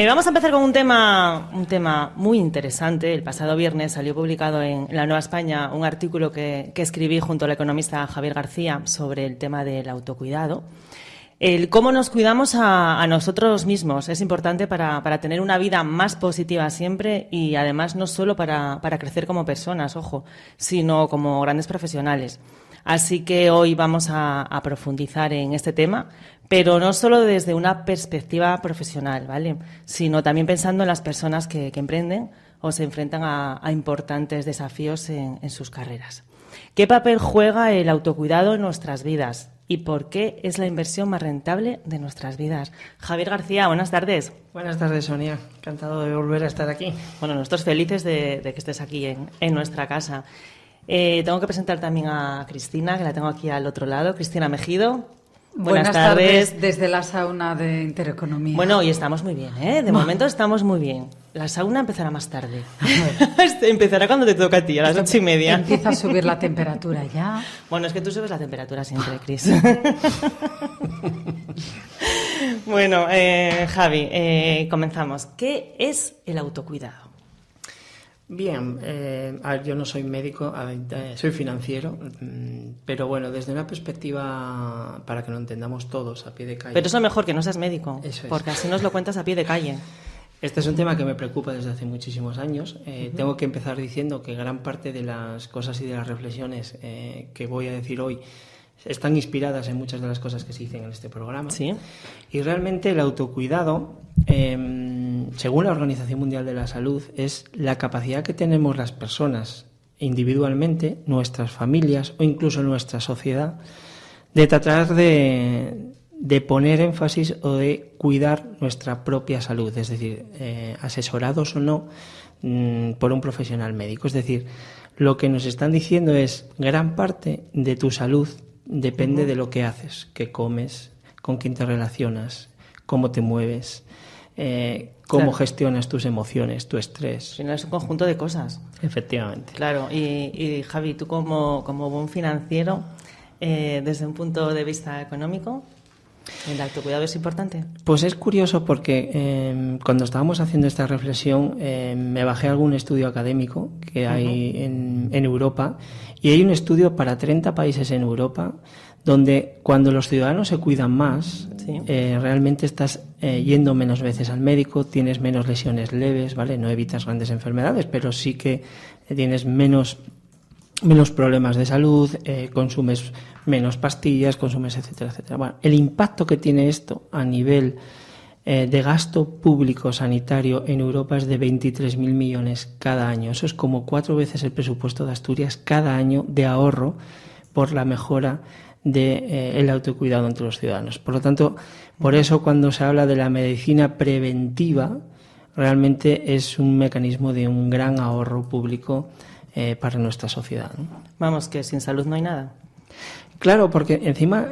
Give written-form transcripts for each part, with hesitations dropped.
Vamos a empezar con un tema muy interesante. El pasado viernes salió publicado en La Nueva España un artículo que escribí junto al economista Javier García sobre el tema del autocuidado. El cómo nos cuidamos a nosotros mismos es importante para tener una vida más positiva siempre y además no solo para crecer como personas, ojo, sino como grandes profesionales. Así que hoy vamos a profundizar en este tema, pero no solo desde una perspectiva profesional, ¿vale? Sino también pensando en las personas que emprenden o se enfrentan a importantes desafíos en sus carreras. ¿Qué papel juega el autocuidado en nuestras vidas? ¿Y por qué es la inversión más rentable de nuestras vidas? Javier García, buenas tardes. Buenas tardes, Sonia. Encantado de volver a estar aquí. Bueno, nosotros felices de que estés aquí en nuestra casa. Tengo que presentar también a Cristina, que la tengo aquí al otro lado. Cristina Mejido. Buenas tardes desde la sauna de Intereconomía. Bueno, y estamos muy bien, ¿eh? De momento estamos muy bien. La sauna empezará más tarde. Empezará cuando te toca a ti, a las 8:30. Empieza a subir la temperatura ya. Bueno, es que tú subes la temperatura siempre, Cris. Bueno, Javi, comenzamos. ¿Qué es el autocuidado? Bien, yo no soy médico, soy financiero, pero bueno, desde una perspectiva para que lo entendamos todos a pie de calle. Pero eso es mejor que no seas médico, eso es. Porque así nos lo cuentas a pie de calle. Este es un tema que me preocupa desde hace muchísimos años. Tengo que empezar diciendo que gran parte de las cosas y de las reflexiones que voy a decir hoy están inspiradas en muchas de las cosas que se dicen en este programa. Sí. Y realmente el autocuidado, según la Organización Mundial de la Salud, es la capacidad que tenemos las personas individualmente, nuestras familias o incluso nuestra sociedad, de tratar de poner énfasis o de cuidar nuestra propia salud, es decir, asesorados o no por un profesional médico. Es decir, lo que nos están diciendo es gran parte de tu salud depende de lo que haces, qué comes, con quién te relacionas, cómo te mueves, cómo gestionas tus emociones, tu estrés. Al final es un conjunto de cosas. Efectivamente. Claro, y Javi, tú como buen financiero, desde un punto de vista económico, ¿el autocuidado es importante? Pues es curioso porque cuando estábamos haciendo esta reflexión me bajé algún estudio académico que hay en Europa, y hay un estudio para 30 países en Europa donde cuando los ciudadanos se cuidan más, sí, realmente estás yendo menos veces al médico, tienes menos lesiones leves, ¿vale? No evitas grandes enfermedades, pero sí que tienes menos problemas de salud, consumes menos pastillas, consumes etcétera, etcétera. Bueno, el impacto que tiene esto a nivel de gasto público sanitario en Europa es de 23.000 millones cada año. Eso es como 4 veces el presupuesto de Asturias cada año de ahorro por la mejora del autocuidado entre los ciudadanos. Por lo tanto, por eso cuando se habla de la medicina preventiva, realmente es un mecanismo de un gran ahorro público para nuestra sociedad, ¿no? Vamos, que sin salud no hay nada. Claro, porque encima,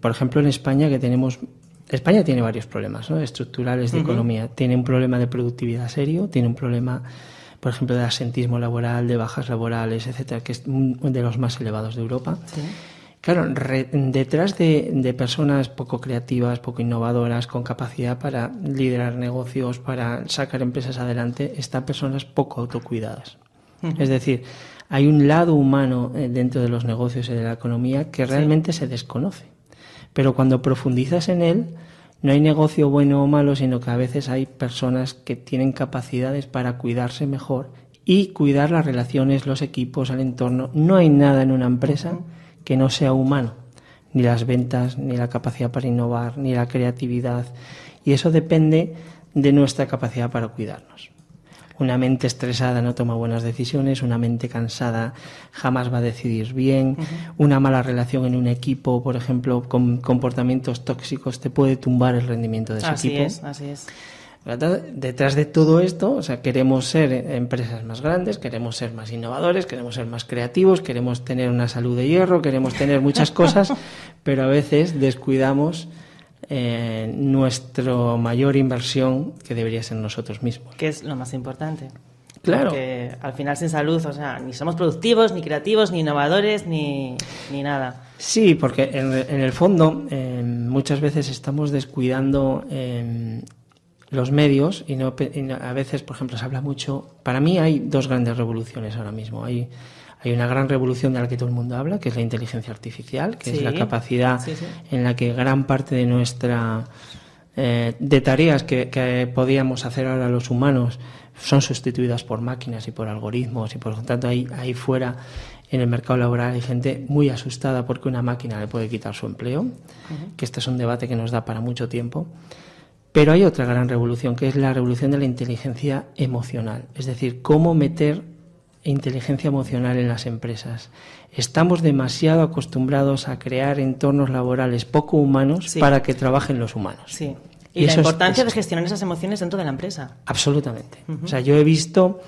por ejemplo, en España España tiene varios problemas, ¿no?, estructurales de economía. Tiene un problema de productividad serio, tiene un problema, por ejemplo, de asentismo laboral, de bajas laborales, etcétera, que es uno de los más elevados de Europa. Sí. Claro, detrás de personas poco creativas, poco innovadoras, con capacidad para liderar negocios, para sacar empresas adelante, están personas poco autocuidadas. Es decir, hay un lado humano dentro de los negocios y de la economía que realmente se desconoce. Pero cuando profundizas en él, no hay negocio bueno o malo, sino que a veces hay personas que tienen capacidades para cuidarse mejor y cuidar las relaciones, los equipos, el entorno. No hay nada en una empresa que no sea humano, ni las ventas, ni la capacidad para innovar, ni la creatividad. Y eso depende de nuestra capacidad para cuidarnos. Una mente estresada no toma buenas decisiones, una mente cansada jamás va a decidir bien, una mala relación en un equipo, por ejemplo, con comportamientos tóxicos, te puede tumbar el rendimiento de ese equipo. Así es. Detrás de todo esto, o sea, queremos ser empresas más grandes, queremos ser más innovadores, queremos ser más creativos, queremos tener una salud de hierro, queremos tener muchas cosas, pero a veces descuidamos nuestra mayor inversión, que debería ser nosotros mismos. Que es lo más importante. Claro. Porque al final sin salud, o sea, ni somos productivos, ni creativos, ni innovadores, ni nada. Sí, porque en el fondo muchas veces estamos descuidando los medios, y a veces, por ejemplo, se habla mucho. Para mí hay dos grandes revoluciones ahora mismo. Hay una gran revolución de la que todo el mundo habla, que es la inteligencia artificial, que es la capacidad en la que gran parte de nuestra de tareas que podíamos hacer ahora los humanos son sustituidas por máquinas y por algoritmos, y por lo tanto ahí fuera en el mercado laboral hay gente muy asustada porque una máquina le puede quitar su empleo, que este es un debate que nos da para mucho tiempo. Pero hay otra gran revolución, que es la revolución de la inteligencia emocional, es decir, cómo meter inteligencia emocional en las empresas. Estamos demasiado acostumbrados a crear entornos laborales poco humanos para que trabajen los humanos. Sí. Y la importancia de gestionar esas emociones dentro de la empresa. Absolutamente. O sea, yo he visto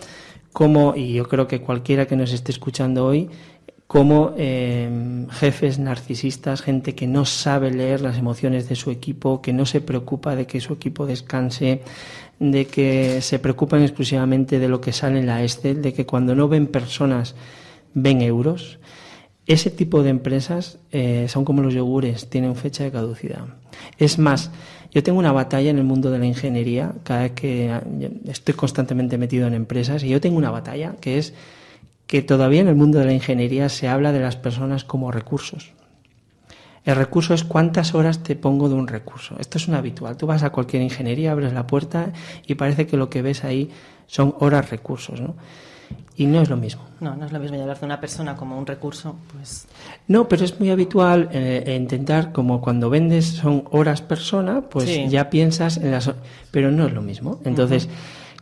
cómo, y yo creo que cualquiera que nos esté escuchando hoy, cómo jefes narcisistas, gente que no sabe leer las emociones de su equipo, que no se preocupa de que su equipo descanse, de que se preocupan exclusivamente de lo que sale en la Excel, de que cuando no ven personas ven euros. Ese tipo de empresas son como los yogures, tienen fecha de caducidad. Es más, yo tengo una batalla en el mundo de la ingeniería, cada vez que estoy constantemente metido en empresas, y yo tengo una batalla que es que todavía en el mundo de la ingeniería se habla de las personas como recursos. El recurso es cuántas horas te pongo de un recurso. Esto es un habitual. Tú vas a cualquier ingeniería, abres la puerta y parece que lo que ves ahí son horas recursos, ¿no? Y no es lo mismo. No es lo mismo. Y hablar de una persona como un recurso, pues... No, pero es muy habitual intentar, como cuando vendes son horas persona, pues ya piensas en las... Pero no es lo mismo. Entonces,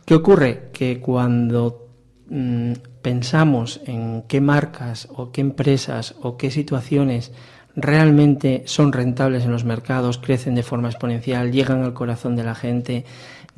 ¿qué ocurre? Que cuando pensamos en qué marcas o qué empresas o qué situaciones realmente son rentables en los mercados, crecen de forma exponencial, llegan al corazón de la gente,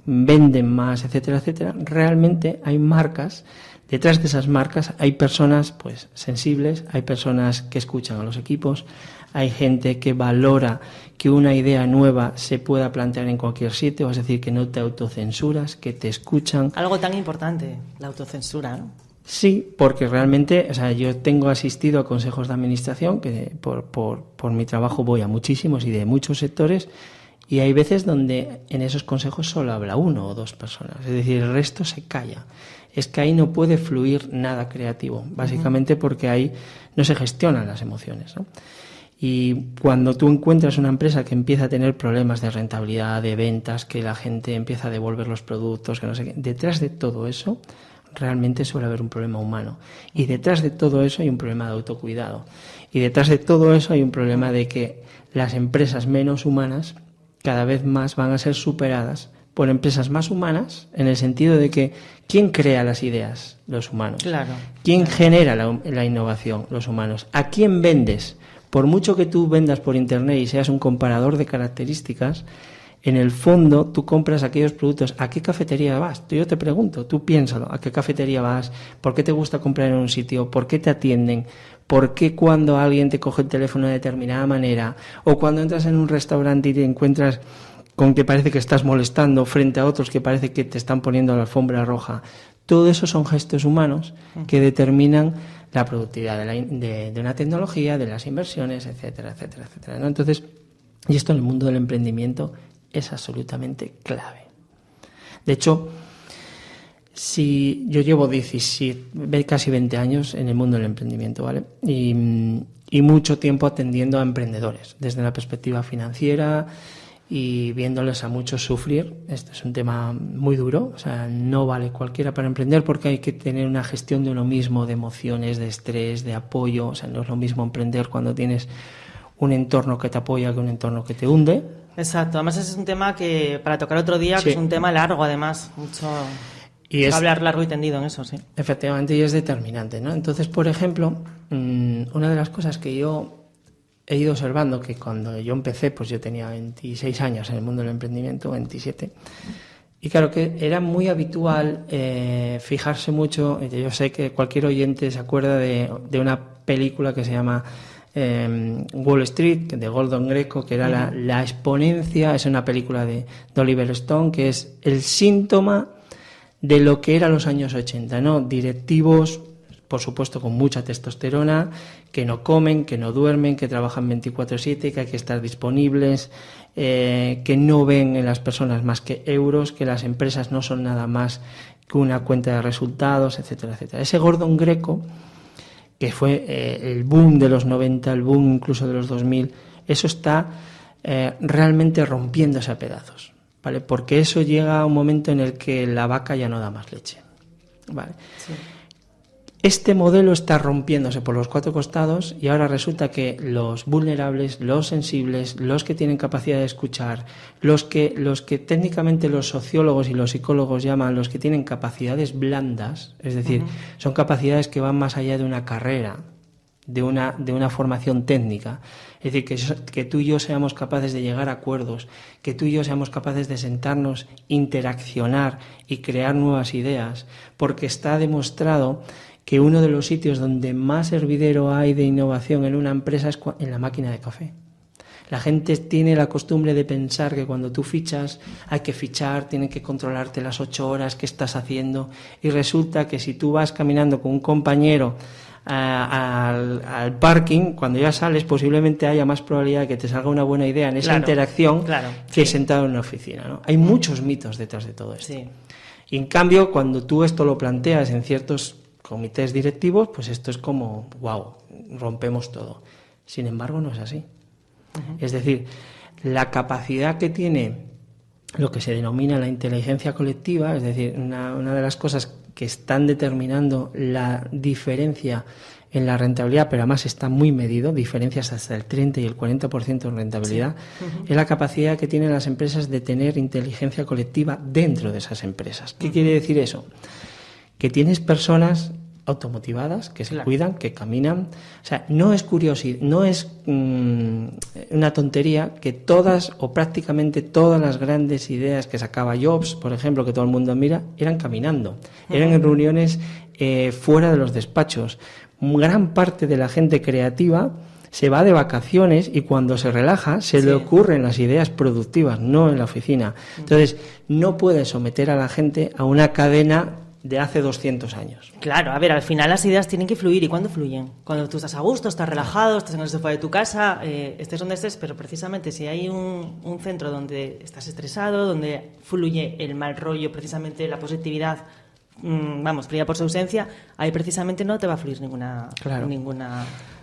venden más, etcétera, etcétera, realmente hay marcas. Detrás de esas marcas hay personas pues sensibles, hay personas que escuchan a los equipos, hay gente que valora que una idea nueva se pueda plantear en cualquier sitio, es decir, que no te autocensuras, que te escuchan. Algo tan importante, la autocensura, ¿no? Sí, porque realmente, o sea, yo tengo asistido a consejos de administración, que por mi trabajo voy a muchísimos y de muchos sectores, y hay veces donde en esos consejos solo habla uno o dos personas, es decir, el resto se calla. Es que ahí no puede fluir nada creativo, básicamente porque ahí no se gestionan las emociones, ¿no? Y cuando tú encuentras una empresa que empieza a tener problemas de rentabilidad, de ventas, que la gente empieza a devolver los productos, que no sé qué, detrás de todo eso realmente suele haber un problema humano. Y detrás de todo eso hay un problema de autocuidado. Y detrás de todo eso hay un problema de que las empresas menos humanas cada vez más van a ser superadas por empresas más humanas, en el sentido de que ¿quién crea las ideas? Los humanos. Claro. ¿Quién genera la innovación? Los humanos. ¿A quién vendes? Por mucho que tú vendas por internet y seas un comparador de características, en el fondo tú compras aquellos productos. ¿A qué cafetería vas? Yo te pregunto, tú piénsalo, ¿a qué cafetería vas? ¿Por qué te gusta comprar en un sitio? ¿Por qué te atienden? ¿Por qué cuando alguien te coge el teléfono de determinada manera? O cuando entras en un restaurante y te encuentras con que parece que estás molestando frente a otros que parece que te están poniendo la alfombra roja. Todo eso son gestos humanos que determinan la productividad de una tecnología, de las inversiones, etcétera, etcétera, etcétera, ¿no? Entonces, y esto en el mundo del emprendimiento es absolutamente clave. De hecho, si yo llevo 17, casi 20 años en el mundo del emprendimiento, ¿vale? Y mucho tiempo atendiendo a emprendedores, desde la perspectiva financiera y viéndoles a muchos sufrir. Este es un tema muy duro, o sea, no vale cualquiera para emprender porque hay que tener una gestión de uno mismo, de emociones, de estrés, de apoyo. O sea, no es lo mismo emprender cuando tienes un entorno que te apoya que un entorno que te hunde. Exacto, además ese es un tema que para tocar otro día, que es un tema largo además, mucho y es hablar largo y tendido en eso, sí. Efectivamente, y es determinante, ¿no? Entonces, por ejemplo, una de las cosas que yo he ido observando, que cuando yo empecé, pues yo tenía 26 años en el mundo del emprendimiento, 27, y claro que era muy habitual fijarse mucho. Yo sé que cualquier oyente se acuerda de una película que se llama Wall Street, de Gordon Gekko, que era la exponencia. Es una película de Oliver Stone, que es el síntoma de lo que eran los años 80, ¿no? Directivos, por supuesto, con mucha testosterona, que no comen, que no duermen, que trabajan 24/7, que hay que estar disponibles, que no ven en las personas más que euros, que las empresas no son nada más que una cuenta de resultados, etcétera, etcétera. Ese Gordon Gekko, que fue el boom de los 90, el boom incluso de los 2000, eso está realmente rompiéndose a pedazos, ¿vale? Porque eso llega a un momento en el que la vaca ya no da más leche, ¿vale? Sí. Este modelo está rompiéndose por los 4 costados y ahora resulta que los vulnerables, los sensibles, los que tienen capacidad de escuchar, los que técnicamente los sociólogos y los psicólogos llaman los que tienen capacidades blandas, es decir, son capacidades que van más allá de una carrera, de una formación técnica. Es decir, que tú y yo seamos capaces de llegar a acuerdos, que tú y yo seamos capaces de sentarnos, interaccionar y crear nuevas ideas, porque está demostrado que uno de los sitios donde más hervidero hay de innovación en una empresa es en la máquina de café. La gente tiene la costumbre de pensar que cuando tú fichas hay que fichar, tienen que controlarte las 8 horas que estás haciendo, y resulta que si tú vas caminando con un compañero al parking, cuando ya sales posiblemente haya más probabilidad de que te salga una buena idea en esa interacción que sentado en una oficina, ¿no? Hay muchos mitos detrás de todo esto. Sí. Y en cambio, cuando tú esto lo planteas en ciertos comités directivos, pues esto es como, wow, rompemos todo. Sin embargo, no es así. Es decir, la capacidad que tiene lo que se denomina la inteligencia colectiva, es decir, una de las cosas que están determinando la diferencia en la rentabilidad, pero además está muy medido, diferencias hasta el 30 y el 40% en rentabilidad, es la capacidad que tienen las empresas de tener inteligencia colectiva dentro de esas empresas. ¿Qué quiere decir eso? Que tienes personas automotivadas, que se cuidan, que caminan. O sea, no es curiosidad, no es una tontería que todas o prácticamente todas las grandes ideas que sacaba Jobs, por ejemplo, que todo el mundo mira, eran caminando, eran en reuniones fuera de los despachos. Gran parte de la gente creativa se va de vacaciones y cuando se relaja se le ocurren las ideas productivas, no en la oficina. Entonces, no puedes someter a la gente a una cadena de hace 200 años. Claro, a ver, al final las ideas tienen que fluir. ¿Y cuándo fluyen? Cuando tú estás a gusto, estás relajado, estás en el sofá de tu casa, estés donde estés, pero precisamente si hay un centro donde estás estresado, donde fluye el mal rollo, precisamente la positividad, brilla por su ausencia, ahí precisamente no te va a fluir ninguna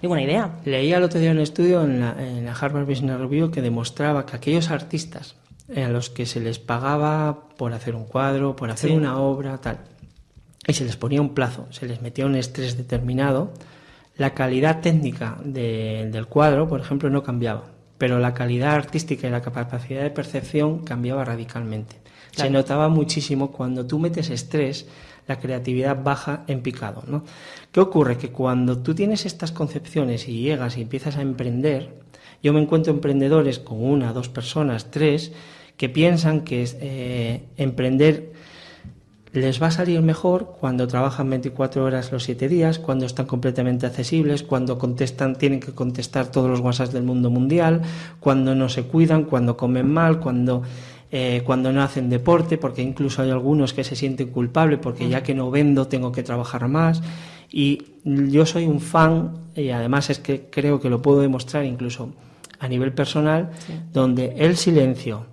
idea. Leía el otro día un estudio en la Harvard Business Review que demostraba que aquellos artistas a los que se les pagaba por hacer un cuadro, por hacer una obra, tal, y se les ponía un plazo, se les metía un estrés determinado, la calidad técnica del cuadro, por ejemplo, no cambiaba, pero la calidad artística y la capacidad de percepción cambiaba radicalmente. Claro. Se notaba muchísimo cuando tú metes estrés, la creatividad baja en picado, ¿no? ¿Qué ocurre? Que cuando tú tienes estas concepciones y llegas y empiezas a emprender, yo me encuentro emprendedores con 1, 2 personas, 3, que piensan que emprender les va a salir mejor cuando trabajan 24 horas los 7 días, cuando están completamente accesibles, cuando tienen que contestar todos los WhatsApp del mundo mundial, cuando no se cuidan, cuando comen mal, cuando no hacen deporte, porque incluso hay algunos que se sienten culpables porque ya que no vendo tengo que trabajar más. Y yo soy un fan, y además es que creo que lo puedo demostrar incluso a nivel personal, donde el silencio,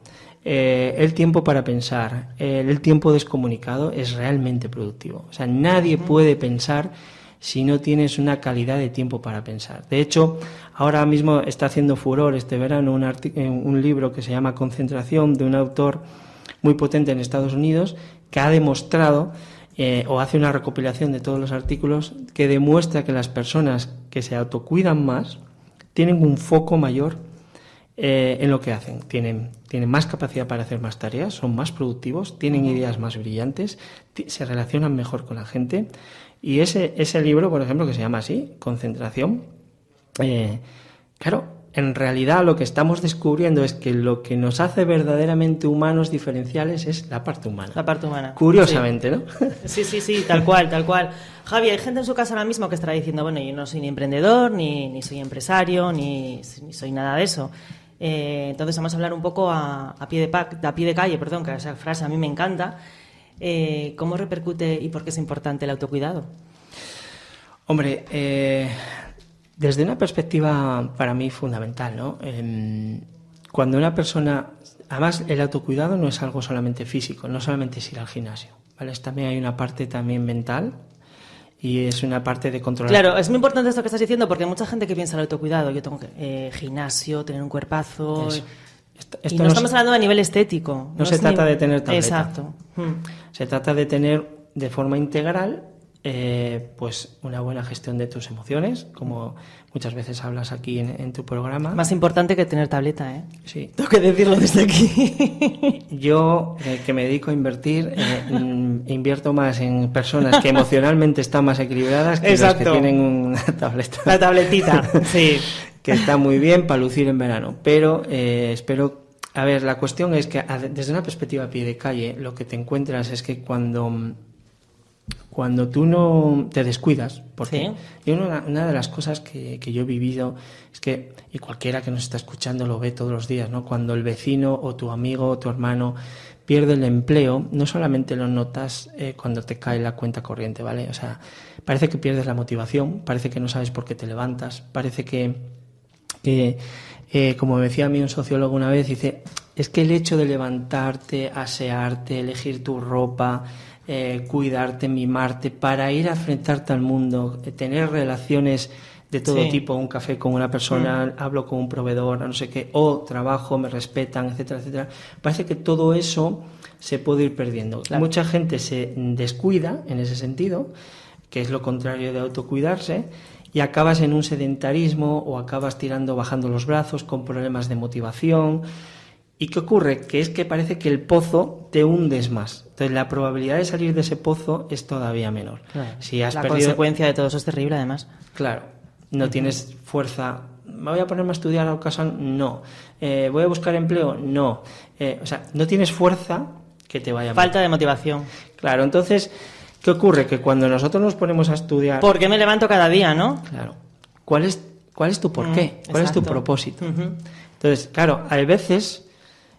el tiempo para pensar, el tiempo descomunicado es realmente productivo. O sea, nadie puede pensar si no tienes una calidad de tiempo para pensar. De hecho, ahora mismo está haciendo furor este verano un libro que se llama Concentración, de un autor muy potente en Estados Unidos, que ha demostrado, o hace una recopilación de todos los artículos, que demuestra que las personas que se autocuidan más tienen un foco mayor en lo que hacen. Tienen más capacidad para hacer más tareas, son más productivos, tienen ideas más brillantes, se relacionan mejor con la gente. Y ese libro, por ejemplo, que se llama así, Concentración, claro, en realidad lo que estamos descubriendo es que lo que nos hace verdaderamente humanos diferenciales es la parte humana. La parte humana. Curiosamente, sí. ¿no? Sí, tal cual. Javi, hay gente en su casa ahora mismo que estará diciendo, bueno, yo no soy ni emprendedor, ni soy empresario, ni soy nada de eso. Entonces vamos a hablar un poco a pie de calle, que esa frase a mí me encanta. ¿Cómo repercute y por qué es importante el autocuidado? Hombre, desde una perspectiva para mí fundamental, ¿no? cuando una persona... Además, el autocuidado no es algo solamente físico, no solamente es ir al gimnasio, ¿vale? También hay una parte también mental y es una parte de controlar. Claro, es muy importante esto que estás diciendo porque hay mucha gente que piensa en el autocuidado. Yo tengo que gimnasio, tener un cuerpazo... Esto y no estamos hablando a nivel estético. No se trata de tener tableta. Exacto. Se trata de tener de forma integral pues una buena gestión de tus emociones, como muchas veces hablas aquí en tu programa. Más importante que tener tableta, ¿eh? Sí. Tengo que decirlo desde aquí. Yo, que me dedico a invertir, invierto más en personas que emocionalmente están más equilibradas que los que tienen una tableta. La tabletita, sí. Que está muy bien para lucir en verano, pero espero... A ver, la cuestión es que desde una perspectiva a pie de calle, lo que te encuentras es que cuando tú no te descuidas, porque sí. una de las cosas que yo he vivido es que, y cualquiera que nos está escuchando lo ve todos los días, ¿no? Cuando el vecino o tu amigo o tu hermano pierde el empleo, no solamente lo notas cuando te cae la cuenta corriente, ¿vale? O sea, parece que pierdes la motivación, parece que no sabes por qué te levantas, parece que como me decía a mí un sociólogo una vez, dice, es que el hecho de levantarte, asearte, elegir tu ropa, cuidarte, mimarte, para ir a enfrentarte al mundo, tener relaciones de todo tipo, un café con una persona, hablo con un proveedor, no sé qué, o trabajo, me respetan, etcétera, etcétera. Parece que todo eso se puede ir perdiendo. Claro. Mucha gente se descuida en ese sentido, que es lo contrario de autocuidarse, y acabas en un sedentarismo o acabas bajando los brazos con problemas de motivación. ¿Y qué ocurre? Que es que parece que el pozo te hundes más. Entonces la probabilidad de salir de ese pozo es todavía menor. Claro. Si has la perdido... consecuencia de todo eso es terrible, además. Claro. No tienes fuerza. ¿Me voy a ponerme a estudiar al caso? No. ¿Voy a buscar empleo? No. O sea, no tienes fuerza que te vaya... Falta de motivación. Claro, entonces... ¿Qué ocurre? Que cuando nosotros nos ponemos a estudiar... ¿Por qué me levanto cada día, no? Claro. ¿Cuál es tu porqué? ¿Cuál es tu propósito? Uh-huh. Entonces, claro, hay veces,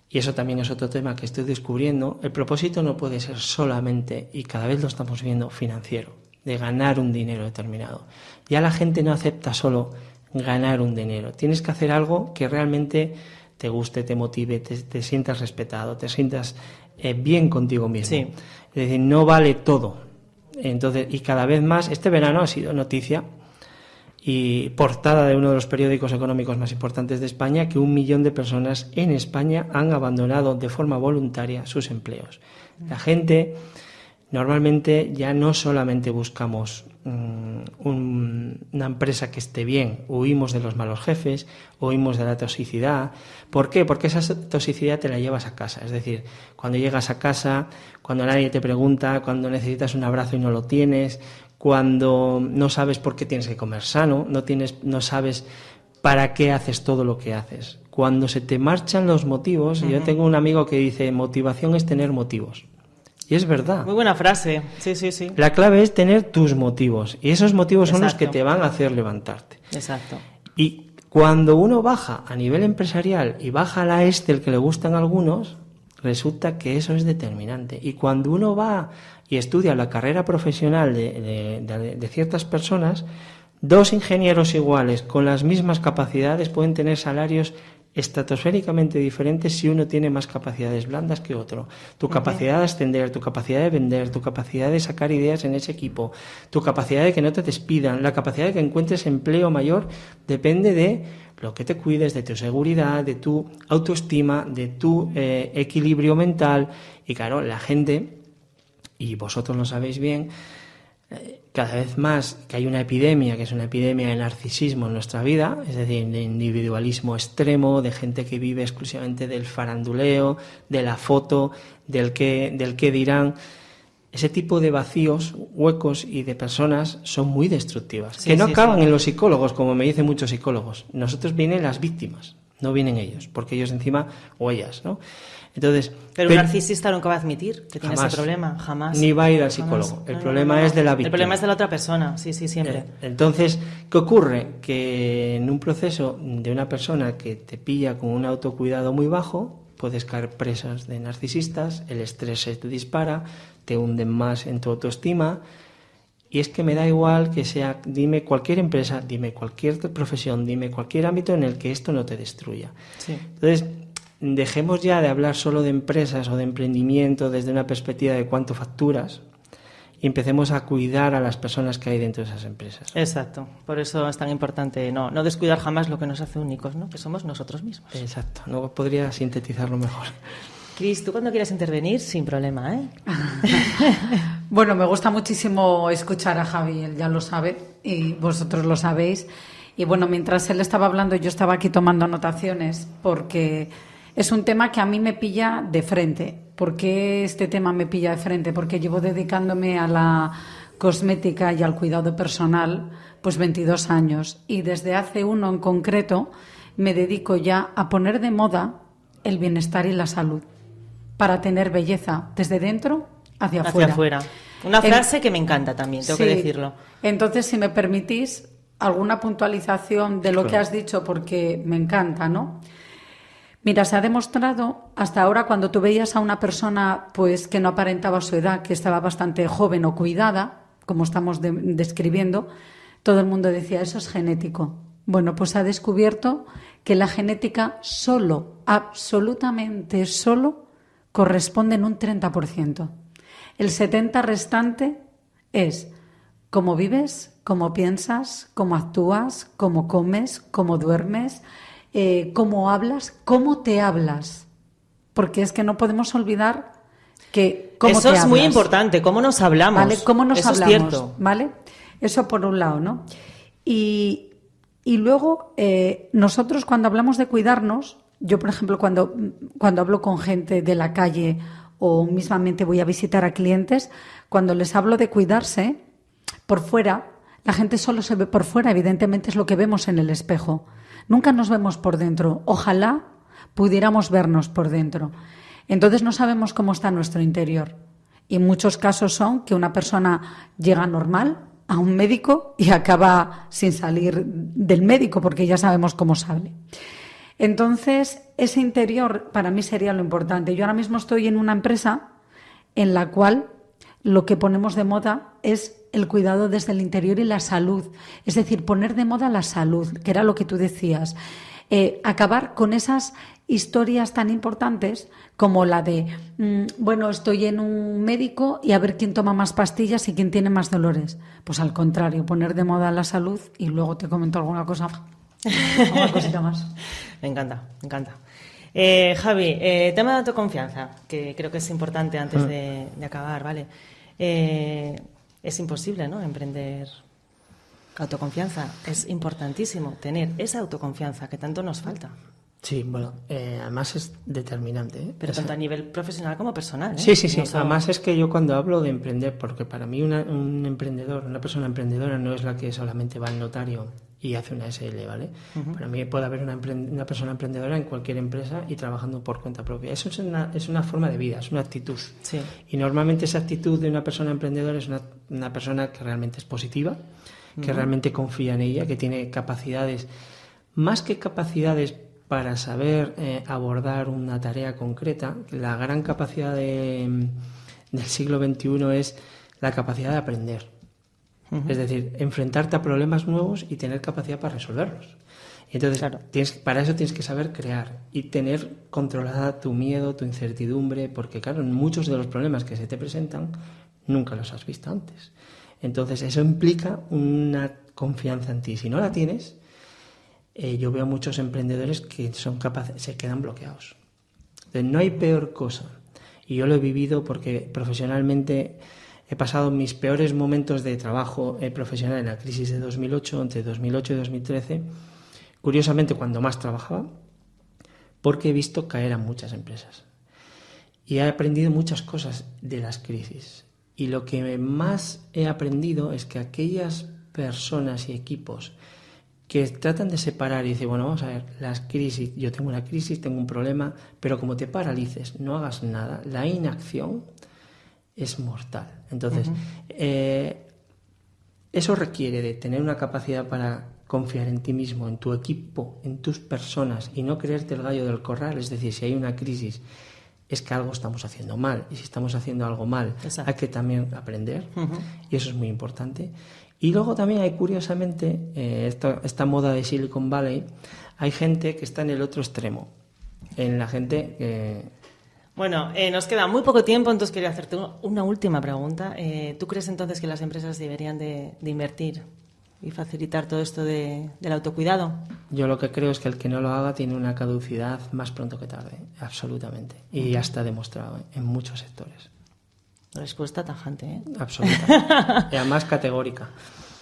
y eso también es otro tema que estoy descubriendo, el propósito no puede ser solamente, y cada vez lo estamos viendo, financiero, de ganar un dinero determinado. Ya la gente no acepta solo ganar un dinero. Tienes que hacer algo que realmente te guste, te motive, te sientas respetado, te sientas bien contigo mismo. Sí. Es decir, no vale todo. Entonces, y cada vez más, este verano ha sido noticia y portada de uno de los periódicos económicos más importantes de España, que 1 millón de personas en España han abandonado de forma voluntaria sus empleos. La gente, normalmente, ya no solamente buscamos una empresa que esté bien, huimos de los malos jefes, huimos de la toxicidad. ¿Por qué? Porque esa toxicidad te la llevas a casa. Es decir, cuando llegas a casa, cuando nadie te pregunta, cuando necesitas un abrazo y no lo tienes, cuando no sabes por qué tienes que comer sano, no sabes para qué haces todo lo que haces. Cuando se te marchan los motivos, yo tengo un amigo que dice, motivación es tener motivos. Y es verdad. Muy buena frase, sí, sí, sí. La clave es tener tus motivos, y esos motivos son los que te van a hacer levantarte. Exacto. Y cuando uno baja a nivel empresarial y baja a la Excel que le gustan a algunos, resulta que eso es determinante. Y cuando uno va y estudia la carrera profesional de ciertas personas, 2 ingenieros iguales con las mismas capacidades pueden tener salarios estratosféricamente diferentes si uno tiene más capacidades blandas que otro. Tu capacidad de ascender, tu capacidad de vender, tu capacidad de sacar ideas en ese equipo, tu capacidad de que no te despidan, la capacidad de que encuentres empleo mayor, depende de lo que te cuides, de tu seguridad, de tu autoestima, de tu equilibrio mental. Y claro, la gente, y vosotros lo sabéis bien, cada vez más que hay una epidemia, que es una epidemia de narcisismo en nuestra vida, es decir, de individualismo extremo, de gente que vive exclusivamente del faranduleo, de la foto, del qué dirán. Ese tipo de vacíos, huecos y de personas son muy destructivas, que no acaban en los psicólogos, como me dicen muchos psicólogos. Nosotros vienen las víctimas, no vienen ellos, porque ellos encima, o ellas, ¿no? Entonces, pero un narcisista nunca va a admitir que tiene jamás, ese problema, jamás. Ni va a ir al psicólogo. El problema es de la víctima. El problema es de la otra persona, sí, siempre. Entonces, ¿qué ocurre? Que en un proceso de una persona que te pilla con un autocuidado muy bajo, puedes caer presas de narcisistas, el estrés se te dispara, te hunden más en tu autoestima. Y es que me da igual que sea, dime cualquier empresa, dime cualquier profesión, dime cualquier ámbito en el que esto no te destruya. Sí. Entonces, dejemos ya de hablar solo de empresas o de emprendimiento desde una perspectiva de cuánto facturas y empecemos a cuidar a las personas que hay dentro de esas empresas. Exacto, por eso es tan importante no descuidar jamás lo que nos hace únicos, ¿no? Que somos nosotros mismos. Exacto, no podría sintetizarlo mejor. Cris, tú cuando quieras intervenir, sin problema, ¿eh? Bueno, me gusta muchísimo escuchar a Javi, él ya lo sabe y vosotros lo sabéis. Y bueno, mientras él estaba hablando, yo estaba aquí tomando anotaciones porque es un tema que a mí me pilla de frente. ¿Por qué este tema me pilla de frente? Porque llevo dedicándome a la cosmética y al cuidado personal pues 22 años y desde hace uno en concreto me dedico ya a poner de moda el bienestar y la salud para tener belleza desde dentro hacia afuera. Una frase que me encanta también, tengo que decirlo. Entonces, si me permitís alguna puntualización de lo que has dicho, porque me encanta, ¿no? Mira, se ha demostrado hasta ahora cuando tú veías a una persona pues que no aparentaba su edad, que estaba bastante joven o cuidada, como estamos describiendo, todo el mundo decía, eso es genético. Bueno, pues se ha descubierto que la genética solo, absolutamente solo, corresponde en un 30%. El 70% restante es cómo vives, cómo piensas, cómo actúas, cómo comes, cómo duermes, cómo hablas, cómo te hablas. Porque es que no podemos olvidar que cómo eso te es hablas. Muy importante, cómo nos hablamos. ¿Vale? Cómo nos eso hablamos, es cierto. ¿vale? Eso por un lado, ¿no? Y luego, nosotros cuando hablamos de cuidarnos, yo, por ejemplo, cuando hablo con gente de la calle o mismamente voy a visitar a clientes, cuando les hablo de cuidarse, por fuera, la gente solo se ve por fuera, evidentemente es lo que vemos en el espejo. Nunca nos vemos por dentro. Ojalá pudiéramos vernos por dentro. Entonces no sabemos cómo está nuestro interior. Y muchos casos son que una persona llega normal a un médico y acaba sin salir del médico porque ya sabemos cómo sale. Entonces, ese interior para mí sería lo importante. Yo ahora mismo estoy en una empresa en la cual lo que ponemos de moda es el cuidado desde el interior y la salud. Es decir, poner de moda la salud, que era lo que tú decías. Acabar con esas historias tan importantes como la de, bueno, estoy en un médico y a ver quién toma más pastillas y quién tiene más dolores. Pues al contrario, poner de moda la salud y luego te comento alguna cosa, alguna cosita más. Me encanta, me encanta. Javi, tema de autoconfianza, que creo que es importante antes de acabar, ¿vale? Es imposible, ¿no?, emprender autoconfianza. Es importantísimo tener esa autoconfianza que tanto nos falta. Sí, bueno, además es determinante, ¿eh? Pero tanto a nivel profesional como personal, ¿eh? Sí, sí, sí. No solo... Además es que yo cuando hablo de emprender, porque para mí un emprendedor, una persona emprendedora no es la que solamente va al notario y hace una SL, ¿vale? Uh-huh. Para mí puede haber una persona emprendedora en cualquier empresa y trabajando por cuenta propia. Eso es una forma de vida, es una actitud. Sí. Y normalmente esa actitud de una persona emprendedora es una persona que realmente es positiva, que realmente confía en ella, que tiene capacidades, más que capacidades para saber abordar una tarea concreta. La gran capacidad del siglo XXI es la capacidad de aprender. Uh-huh. Es decir, enfrentarte a problemas nuevos y tener capacidad para resolverlos. Entonces, claro, para eso tienes que saber crear y tener controlada tu miedo, tu incertidumbre, porque claro, muchos de los problemas que se te presentan nunca los has visto antes. Entonces, eso implica una confianza en ti. Si no la tienes, yo veo muchos emprendedores que son capaces, se quedan bloqueados. Entonces, no hay peor cosa. Y yo lo he vivido porque profesionalmente he pasado mis peores momentos de trabajo profesional en la crisis de 2008, entre 2008 y 2013, curiosamente cuando más trabajaba, porque he visto caer a muchas empresas. Y he aprendido muchas cosas de las crisis. Y lo que más he aprendido es que aquellas personas y equipos que tratan de separar y dicen, bueno, vamos a ver, las crisis, yo tengo una crisis, tengo un problema, pero como te paralices, no hagas nada, la inacción es mortal. Entonces, eso requiere de tener una capacidad para confiar en ti mismo, en tu equipo, en tus personas y no creerte el gallo del corral. Es decir, si hay una crisis, es que algo estamos haciendo mal. Y si estamos haciendo algo mal, exacto, hay que también aprender. Y eso es muy importante. Y luego también hay, curiosamente, esta moda de Silicon Valley, hay gente que está en el otro extremo. en la gente que... Bueno, nos queda muy poco tiempo, entonces quería hacerte una última pregunta. ¿Tú crees entonces que las empresas deberían de invertir y facilitar todo esto del autocuidado? Yo lo que creo es que el que no lo haga tiene una caducidad más pronto que tarde, absolutamente. Y ya está demostrado en muchos sectores. Respuesta tajante, ¿eh? Absolutamente. Y además categórica.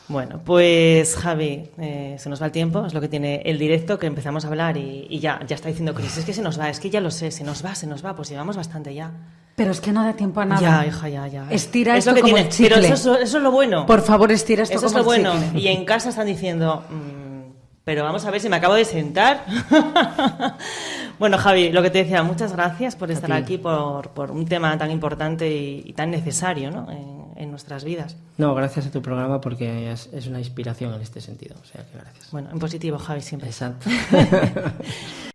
Bueno, pues Javi, se nos va el tiempo, es lo que tiene el directo, que empezamos a hablar y ya está diciendo Cris, es que se nos va, es que ya lo sé, se nos va, pues llevamos bastante ya. Pero es que no da tiempo a nada. Ya, hija, ya. Estira es esto lo que como tiene, el chicle. pero eso es lo bueno. Por favor, estira esto eso como es lo el bueno. chicle. Y en casa están diciendo, pero vamos a ver si me acabo de sentar. Bueno, Javi, lo que te decía, muchas gracias por estar aquí, por un tema tan importante y tan necesario, ¿no? en nuestras vidas. No, gracias a tu programa porque es una inspiración en este sentido. O sea que gracias. Bueno, en positivo, Javi, siempre. Exacto.